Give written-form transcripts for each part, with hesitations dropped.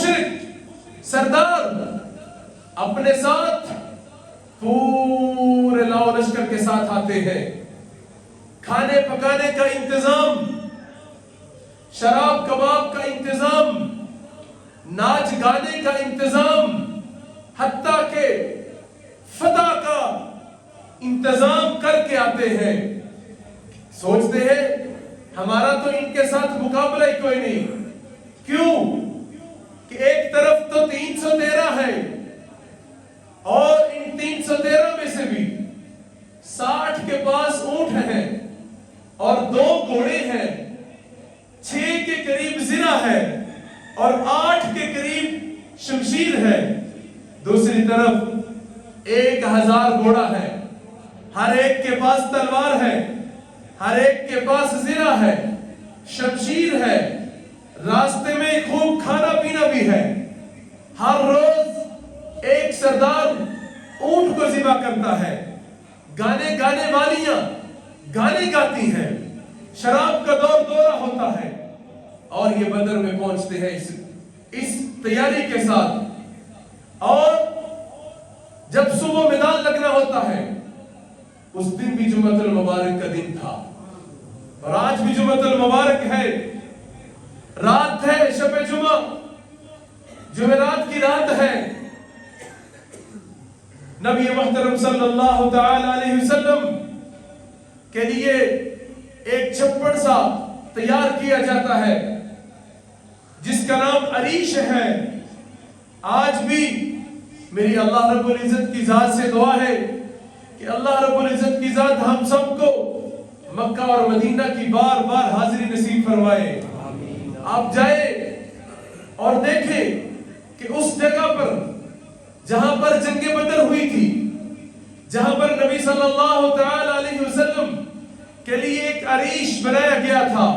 مشرک سردار اپنے ساتھ پورے لاؤ لشکر کے ساتھ آتے ہیں. کھانے پکانے کا انتظام، شراب کباب کا انتظام، ناچ گانے کا انتظام، حتیٰ کہ فتح کا انتظام کر کے آتے ہیں. سوچتے ہیں ہمارا تو ان کے ساتھ مقابلہ ہی کوئی نہیں. کیوں کہ ایک طرف تو 313 ہے اور ان 313 میں سے بھی 60 کے پاس اونٹ ہیں اور 2 گھوڑے ہیں، 6 کے قریب زرہ ہے اور 8 کے قریب شمشیر ہے. دوسری طرف 1000 گھوڑا ہے، ہر ایک کے پاس تلوار ہے، ہر ایک کے پاس زرہ ہے، شمشیر ہے، راستے میں خوب کھانا پینا بھی ہے. ہر روز ایک سردار اونٹ کو ذبح کرتا ہے. گانے گانے والیاں گانے گاتی ہیں، شراب کا دورہ ہوتا ہے اور یہ بدر میں پہنچتے ہیں اس تیاری کے ساتھ. اور جب صبح میدان لگنا ہوتا ہے، اس دن بھی جمعۃ المبارک کا دن تھا اور آج بھی جمعۃ المبارک ہے. رات ہے شب جمعہ، جمعرات کی رات ہے. نبی محترم صلی اللہ تعالی علیہ وسلم کے لیے ایک چھپڑ سا تیار کیا جاتا ہے جس کا نام عریش ہے. آج بھی میری اللہ رب العزت کی ذات سے دعا ہے کہ اللہ رب العزت کی ذات ہم سب کو مکہ اور مدینہ کی بار بار حاضری نصیب فرمائے. آپ جائیں اور دیکھیں کہ اس جگہ پر جہاں پر جنگ بدر ہوئی تھی، جہاں پر نبی صلی اللہ تعالی علیہ وسلم کے لیے ایک عریش بنایا گیا تھا،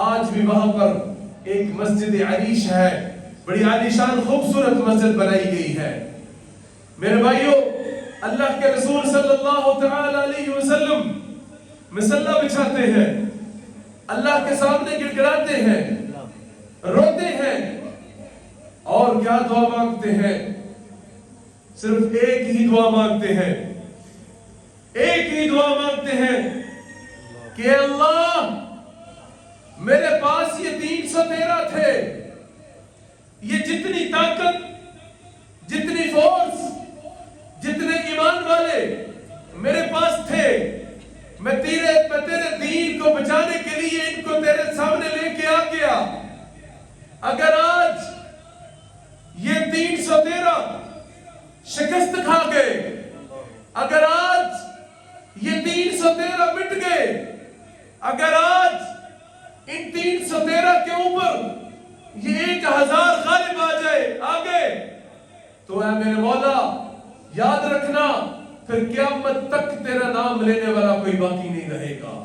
آج بھی وہاں پر ایک مسجد عریش ہے. بڑی عالیشان خوبصورت مسجد بنائی گئی ہے. میرے بھائیوں، اللہ کے رسول صلی اللہ تعالی علیہ وسلم مصلی بچھاتے ہیں، اللہ کے سامنے گڑگڑاتے ہیں، روتے ہیں اور کیا دعا مانگتے ہیں؟ صرف ایک ہی دعا مانگتے ہیں، ایک ہی دعا مانگتے ہیں کہ اللہ میرے پاس یہ 313 تھے، یہ جتنی طاقت، جتنی فورس، جتنے ایمان والے میرے پاس تھے، میں تیرے دین کو بچانے کے لیے ان کو تیرے سامنے لے کے آ گیا. اگر آج یہ 313 شکست کھا گئے، اگر آج یہ 313 مٹ گئے، اگر آج ان 313 کے اوپر یہ 1000 غالب آ گئے تو اے میرے مولا یاد رکھنا، پھر قیامت تک تیرا نام لینے والا کوئی باقی نہیں رہے گا،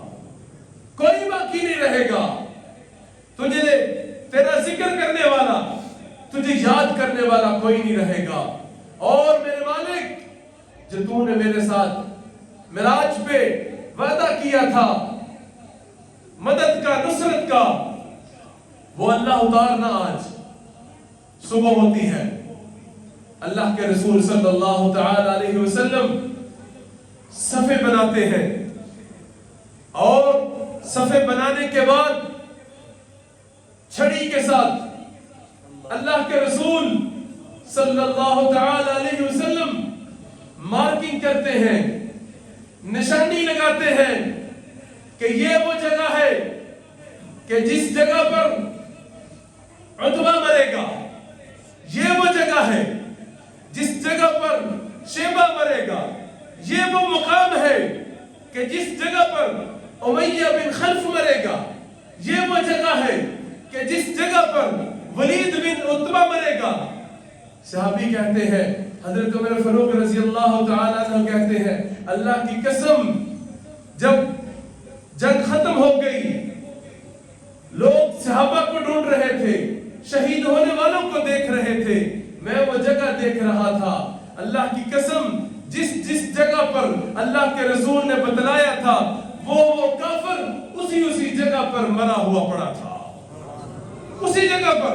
کوئی باقی نہیں رہے گا. تجھے تیرا ذکر کرنے والا، تجھے یاد کرنے والا کوئی نہیں رہے گا. اور میرے مالک، جو تو نے میرے ساتھ معراج پہ وعدہ کیا تھا مدد کا، نصرت کا، وہ اللہ اتارنا. آج صبح ہوتی ہے، اللہ کے رسول صلی اللہ تعالی علیہ وسلم صفے بناتے ہیں اور صفے بنانے کے بعد چھڑی کے ساتھ اللہ کے رسول صلی اللہ تعالی علیہ وسلم مارکنگ کرتے ہیں، نشانی لگاتے ہیں کہ یہ وہ جگہ ہے کہ جس جگہ پر عتبہ مرے گا، یہ وہ جگہ ہے جس جگہ پر شیبہ مرے گا، یہ وہ مقام ہے کہ جس جگہ پر امیہ بن خلف مرے گا، یہ وہ جگہ ہے کہ جس جگہ پر ولید بن عتبہ مرے گا. صحابی کہتے ہیں، حضرت عمر فاروق رضی اللہ تعالیٰ عنہ کہتے ہیں، اللہ کی قسم جب جنگ ختم ہو گئی، لوگ صحابہ کو ڈھونڈ رہے تھے، شہید ہونے والوں کو دیکھ رہے تھے، میں وہ جگہ دیکھ رہا تھا. اللہ کی قسم جس جگہ پر اللہ کے رسول نے بتلایا تھا وہ کافر اسی جگہ پر مرا ہوا پڑا تھا، اسی جگہ پر.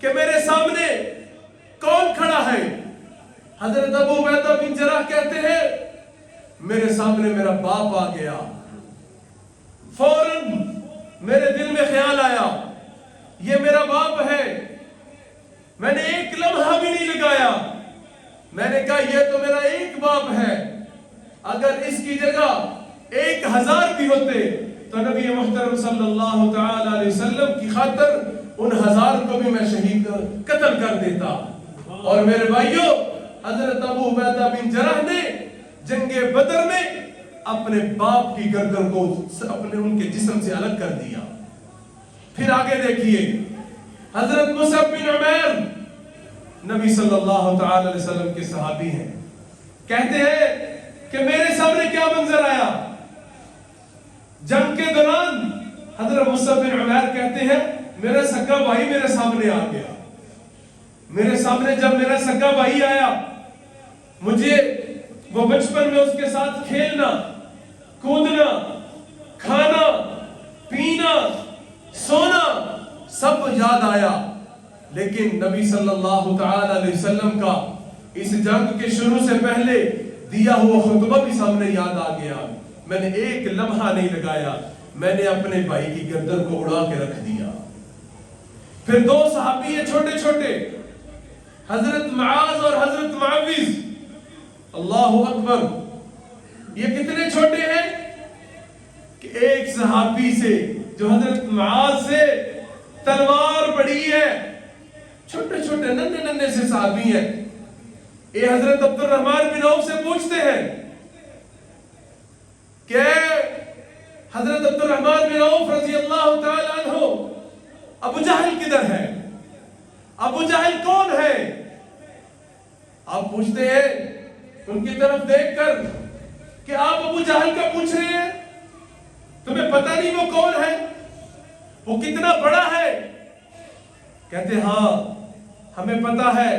کہ میرے سامنے کون کھڑا ہے؟ حضرت ابو عبیدہ بن جراح کہتے ہیں میرے سامنے میرا باپ آ گیا. فوراً میرے دل میں خیال آیا یہ میرا باپ ہے. میں نے ایک لمحہ بھی نہیں لگایا. میں نے کہا یہ تو میرا ایک باپ ہے. اگر اس کی جگہ 1000 بھی ہوتے تو نبی محترم صلی اللہ تعالی علیہ وسلم کی خاطر ان 1000 کو بھی میں شہید قتل کر دیتا. اور میرے بھائیوں حضرت ابو عبیدہ بن جراح نے جنگ بدر میں اپنے باپ کی گردن کو ان کے جسم سے الگ کر دیا. پھر آگے دیکھیے حضرت مصعب بن عمیر نبی صلی اللہ تعالی علیہ وسلم کے صحابی ہیں. کہتے ہیں کہ میرے سامنے کیا منظر آیا جنگ کے دوران. حضرت مصعب بن عمیر کہتے ہیں میرا سگا بھائی میرے سامنے آ گیا. میرے سامنے جب میرا سگا بھائی آیا مجھے وہ بچپن میں اس کے ساتھ کھیلنا کودنا کھانا پینا سونا سب یاد آیا. لیکن نبی صلی اللہ تعالی علیہ وسلم کا اس جنگ کے شروع سے پہلے دیا ہوا خطبہ بھی سامنے یاد آ گیا. میں نے ایک لمحہ نہیں لگایا. میں نے اپنے بھائی کی گردن کو اڑا کے رکھ دیا. پھر 2 صحابی ہیں چھوٹے چھوٹے حضرت معاذ اور حضرت معوذ. اللہ اکبر. یہ کتنے چھوٹے ہیں کہ ایک صحابی سے جو حضرت معاذ سے تلوار بڑی ہے. چھوٹے چھوٹے ننھے ننھے سے صحابی ہیں. یہ حضرت عبد الرحمن بن عوف سے پوچھتے ہیں کہ حضرت عبد الرحمن بن عوف رضی اللہ تعالی عنہ ابو جہل کدھر ہے؟ ابو جہل کون ہے؟ آپ پوچھتے ہیں ان کی طرف دیکھ کر کہ آپ ابو جہل کا پوچھ رہے ہیں؟ تمہیں پتہ نہیں وہ کون ہے؟ وہ کتنا بڑا ہے؟ کہتے ہیں ہاں ہمیں پتہ ہے.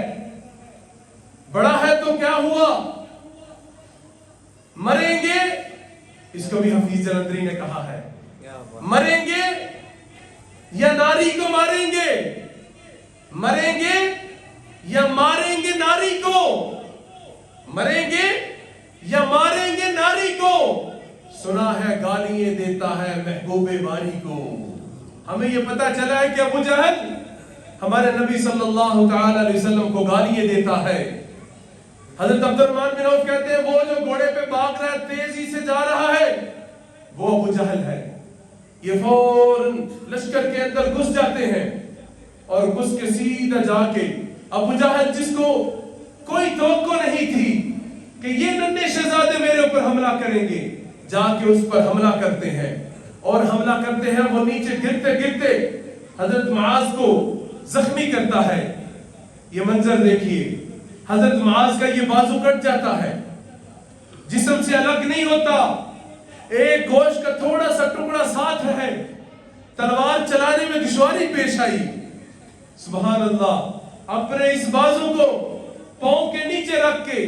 بڑا ہے تو کیا ہوا؟ مریں گے. اس کو بھی حفیظ جلندری نے کہا ہے مریں گے یا ناری کو ماریں گے؟ مریں گے یا ماریں گے ناری کو؟ مریں گے یا ماریں گے ناری کو؟ سنا ہے گالیاں دیتا ہے محبوب باری کو. ہمیں یہ پتا چلا ہے کہ ابو جہل ہمارے نبی صلی اللہ تعالی علیہ وسلم کو گالیاں دیتا ہے. حضرت عبد الرحمن بن عوف کہتے ہیں وہ جو گھوڑے پہ بھاگ رہا ہے تیزی سے جا رہا ہے وہ ابو جہل ہے. یہ فوراً لشکر کے اندر گھس جاتے ہیں اور گھس کے سیدھا جا کے ابو جہل جس کو کوئی توقع نہیں تھی کہ یہ ننھے شہزادے میرے اوپر حملہ کریں گے جا کے اس پر حملہ کرتے ہیں. اور حملہ کرتے ہیں وہ نیچے گرتے گرتے حضرت معاذ کو زخمی کرتا ہے. یہ منظر دیکھیے حضرت معاذ کا یہ بازو کٹ جاتا ہے جسم سے الگ نہیں ہوتا. ایک گوشت کا تھوڑا سا ٹکڑا ساتھ ہے. تلوار چلانے میں دشواری پیش آئی. سبحان اللہ. اپنے اس بازو کو پاؤں کے نیچے رکھ کے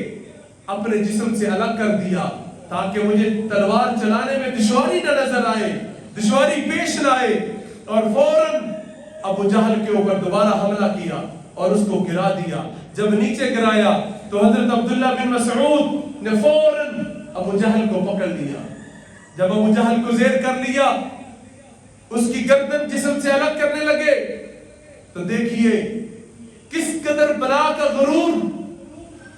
اپنے جسم سے الگ کر دیا تاکہ مجھے تلوار چلانے میں دشواری نہ نظر آئے دشواری پیش نہ آئے. اور فوراً ابو جہل کے اوپر دوبارہ حملہ کیا اور اس کو گرا دیا. جب نیچے گرایا تو حضرت عبداللہ بن مسعود نے فوراً ابو جہل کو پکڑ لیا. جب ابو جہل کو زیر کر لیا اس کی گردن جسم سے الگ کرنے لگے تو دیکھیے کس قدر بلا کا غرور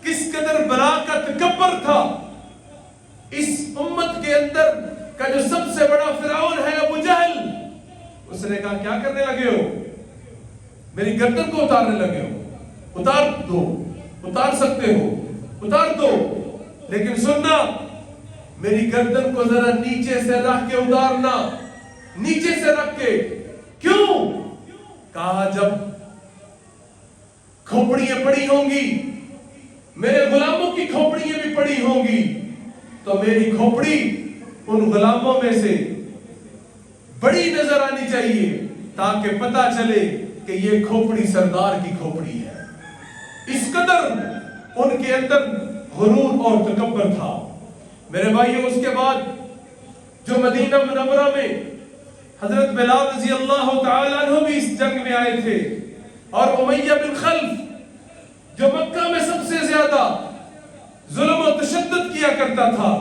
کس قدر بلا کا تکبر تھا. اس امت کے اندر کا جو سب سے بڑا فرعون ہے ابو جہل. اس نے کہا کیا کرنے لگے ہو؟ میری گردن کو اتارنے لگے ہو. اتار دو. اتار سکتے ہو اتار دو. لیکن سننا میری گردن کو ذرا نیچے سے رکھ کے اتارنا. نیچے سے رکھ کے. کیوں؟ کہا جب کھوپڑیاں پڑی ہوں گی میرے غلاموں کی کھوپڑیاں بھی پڑی ہوں گی تو میری کھوپڑی ان غلاموں میں سے بڑی نظر آنی چاہیے تاکہ پتا چلے کہ یہ کھوپڑی سردار کی کھوپڑی ہے. اس قدر ان کے اندر غرور اور تکبر تھا. میرے بھائیوں اس کے بعد جو مدینہ منورہ میں حضرت بلال رضی اللہ تعالیٰ عنہ بھی اس جنگ میں آئے تھے. اور امیہ بن خلف جو مکہ میں سب سے زیادہ ظلم و تشدد کیا کرتا تھا،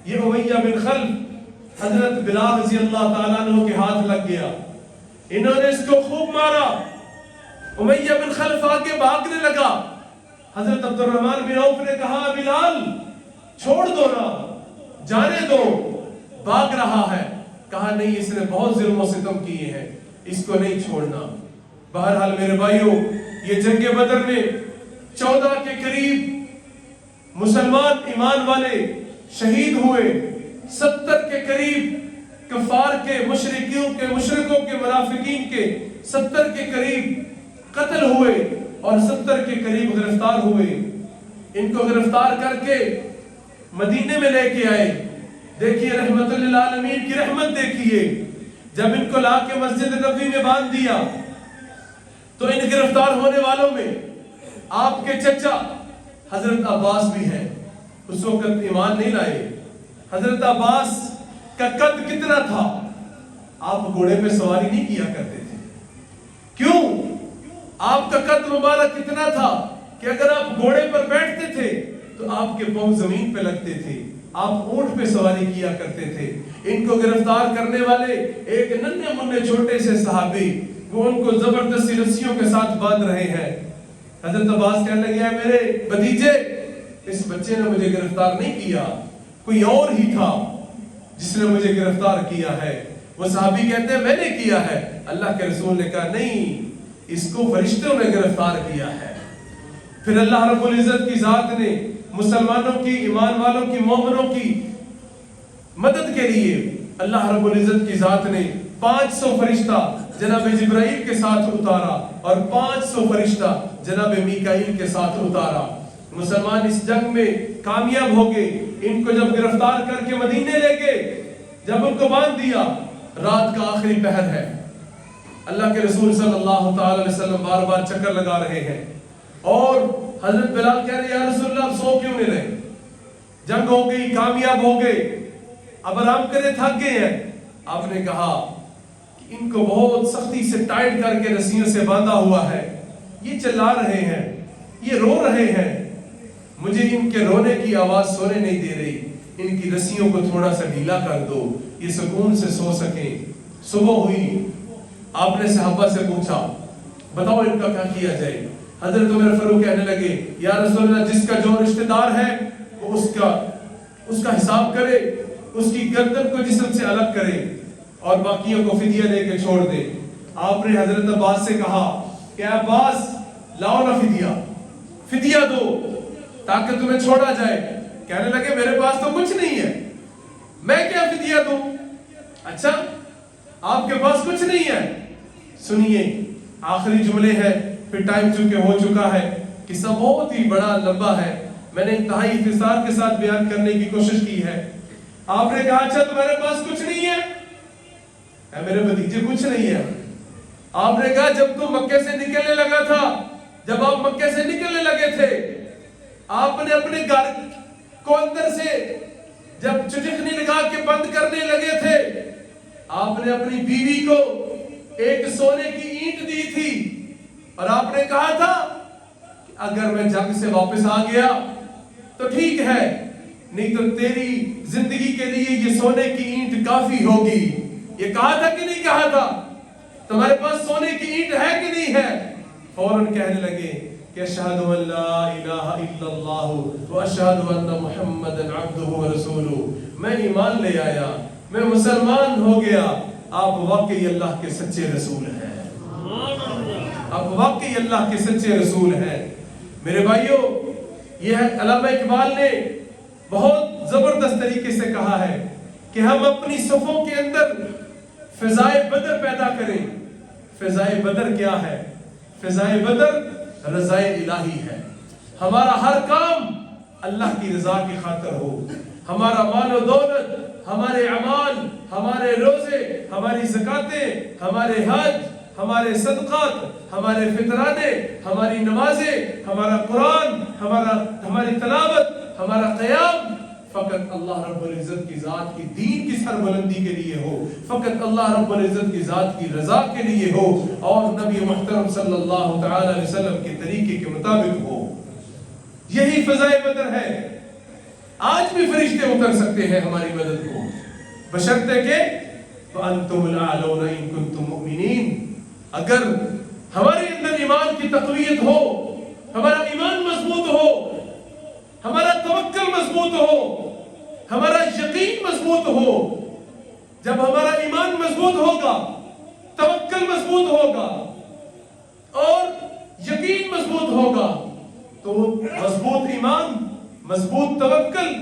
یہ امیہ بن خلف حضرت بلال رضی اللہ تعالیٰ عنہ کے ہاتھ لگ گیا، انہوں نے اس کو خوب مارا، امیہ بن خلف آگے بھاگنے لگا، حضرت عبد الرحمن بن عوف نے کہا بلال چھوڑ دو نا، جانے دو، بھاگ رہا ہے، کہا نہیں اس نے بہت ظلم و ستم کیے ہیں، اس کو نہیں چھوڑنا۔ بہرحال میرے بھائیوں، یہ جنگ بدر میں 14 کے قریب مسلمان ایمان والے شہید ہوئے، 70 کے قریب کفار کے مشرکوں کے منافقین کے 70 کے قریب قتل ہوئے اور 70 کے قریب گرفتار ہوئے۔ ان کو گرفتار کر کے مدینے میں لے کے آئے۔ دیکھیے رحمت للعالمین کی رحمت دیکھیے، جب ان کو لا کے مسجد نبوی میں باندھ دیا تو ان گرفتار ہونے والوں میں آپ کے چچا حضرت عباس بھی ہیں، اس وقت ایمان نہیں لائے۔ حضرت عباس کا قد کتنا تھا؟ آپ گھوڑے پہ سواری نہیں کیا کرتے تھے، کیوں؟ آپ کا قد مبارک کتنا تھا کہ اگر آپ گھوڑے پر بیٹھتے تھے تو آپ کے پاؤں زمین پہ لگتے تھے، آپ اونٹ پہ سواری کیا کرتے تھے۔ ان کو گرفتار کرنے والے ایک ننھے منھے چھوٹے سے صحابی، وہ ان کو زبردستی رسیوں کے ساتھ باندھ رہے ہیں۔ حضرت عباس کہنے لگے میرے بھتیجے، اس بچے نے مجھے گرفتار نہیں کیا، کوئی اور ہی تھا جس نے مجھے گرفتار کیا ہے۔ وہ صحابی کہتے ہیں میں نے کیا ہے۔ اللہ کے رسول نے کہا نہیں، اس کو فرشتوں نے گرفتار کیا ہے۔ پھر اللہ رب العزت کی ذات نے مسلمانوں کی، ایمان والوں کی، مومنوں کی مدد کے لیے اللہ رب العزت کی ذات نے 500 فرشتہ جناب جبرائیل کے ساتھ اتارا اور 500 فرشتہ جناب میکائیل کے ساتھ اتارا۔ مسلمان اس جنگ میں کامیاب ہو گئے۔ ان کو جب گرفتار کر کے مدینے لے گئے، جب ان کو باندھ دیا، رات کا آخری پہر ہے، اللہ کے رسول صلی اللہ تعالی علیہ وسلم بار بار چکر لگا رہے ہیں اور حضرت بلال کہہ رہے یا رسول اللہ آپ سو کیوں نہیں رہے؟ جنگ ہو گئی، کامیاب ہو گئے، اب آرام کرے، تھک گئے ہیں۔ آپ نے کہا کہ ان کو بہت سختی سے ٹائٹ کر کے رسیوں سے باندھا ہوا ہے، یہ چلا رہے ہیں، یہ رو رہے ہیں، مجھے ان کے رونے کی آواز سونے نہیں دے رہی، ان کی رسیوں کو تھوڑا سا ڈھیلا کر دو، یہ سکون سے سو سکیں۔ صبح ہوئی، آپ نے صحابہ سے پوچھا بتاؤ ان کا کیا کیا جائے؟ حضرت عمر فاروق کہنے لگے یا رسول اللہ جس کا جو رشتہ دار ہے وہ اس کا حساب کرے، اس کی گردن کو جسم سے الگ کرے اور باقیوں کو فدیہ دے کے چھوڑ دے۔ آپ نے حضرت عباس سے کہا کہ عباس لاؤ نا فدیہ دو تاکہ تمہیں چھوڑا جائے۔ کہنے لگے میرے پاس تو کچھ نہیں ہے، میں کیا فدیہ دوں؟ اچھا آپ کے پاس کچھ نہیں ہے؟ سنیے آخری جملے ہیں، پھر ٹائم چونکہ ہو چکا ہے، قصہ بہت ہی بڑا لمبا ہے، میں نے انتہائی اختصار کے ساتھ بیان کرنے کی کوشش کی ہے۔ آپ نے کہا اچھا تمہارے پاس کچھ نہیں ہے؟ اے میرے بھتیجے کچھ نہیں ہے۔ آپ نے کہا جب تم مکے سے نکلنے لگا تھا، جب آپ مکے سے نکلنے لگے تھے، آپ نے اپنے گھر کو اندر سے جب چٹکنی لگا کے بند کرنے لگے تھے، آپ نے اپنی بیوی کو ایک سونے کی اینٹ دی تھی اور آپ نے کہا تھا کہ اگر میں جنگ سے واپس آ گیا تو ٹھیک ہے، نہیں تو تیری زندگی کے لیے یہ سونے کی اینٹ کافی ہوگی۔ یہ کہا تھا کہ نہیں کہا تھا؟ تمہارے پاس سونے کی اینٹ ہے کہ نہیں ہے؟ فوراً کہنے لگے کہ اشہد ان لا الہ الا اللہ و اشہد ان محمد عبدہ و رسولہ، میں ایمان لے آیا، میں مسلمان ہو گیا۔ آپ واقعی اللہ کے سچے رسول ہیں، آپ واقعی اللہ کے سچے رسول ہیں۔ میرے بھائیوں، یہ علامہ اقبال نے بہت زبردست طریقے سے کہا ہے کہ ہم اپنی صفوں کے اندر فضائے بدر پیدا کریں۔ فضائے بدر کیا ہے؟ فضائے بدر رضائے الہی ہے۔ ہمارا ہر کام اللہ کی رضا کی خاطر ہو، ہمارا مال و دولت، ہمارے اعمال، ہمارے روزے، ہماری زکاتیں، ہمارے حج، ہمارے صدقات، ہمارے فطرانے، ہماری نمازیں، ہمارا قرآن، ہماری تلاوت، ہمارا قیام فقط اللہ رب العزت کی ذات کی دین کی سربلندی کے لیے ہو، فقط اللہ رب العزت کی ذات کی رضا کے لیے ہو، اور نبی محترم صلی اللہ تعالی علیہ وسلم کے طریقے کے مطابق ہو۔ یہی فضائے بدر ہے۔ آج بھی فرشتے اتر سکتے ہیں ہماری مدد کو، بشرطے کہ وَأَنْتُمُ الْأَعْلَوْنَ إِن كُنتُم مُؤْمِنِينَ۔ اگر ہمارے اندر ایمان کی تقویت ہو، ہمارا ایمان مضبوط ہو، ہمارا توکل مضبوط ہو، ہمارا یقین مضبوط ہو، جب ہمارا ایمان مضبوط ہوگا، توکل مضبوط ہوگا اور یقین مضبوط ہوگا، تو مضبوط ایمان، مضبوط توکل،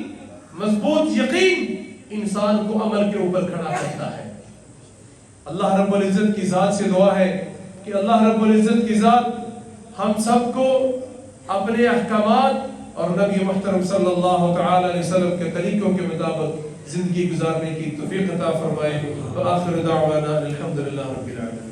مضبوط یقین انسان کو عمل کے اوپر کھڑا کرتا ہے۔ اللہ رب العزت کی ذات سے دعا ہے کہ اللہ رب العزت کی ذات ہم سب کو اپنے احکامات اور نبی محترم صلی اللہ تعالی علیہ وسلم کے طریقوں کے مطابق زندگی گزارنے کی توفیق عطا فرمائے۔ وآخر دعوانا الحمدللہ رب العالمین۔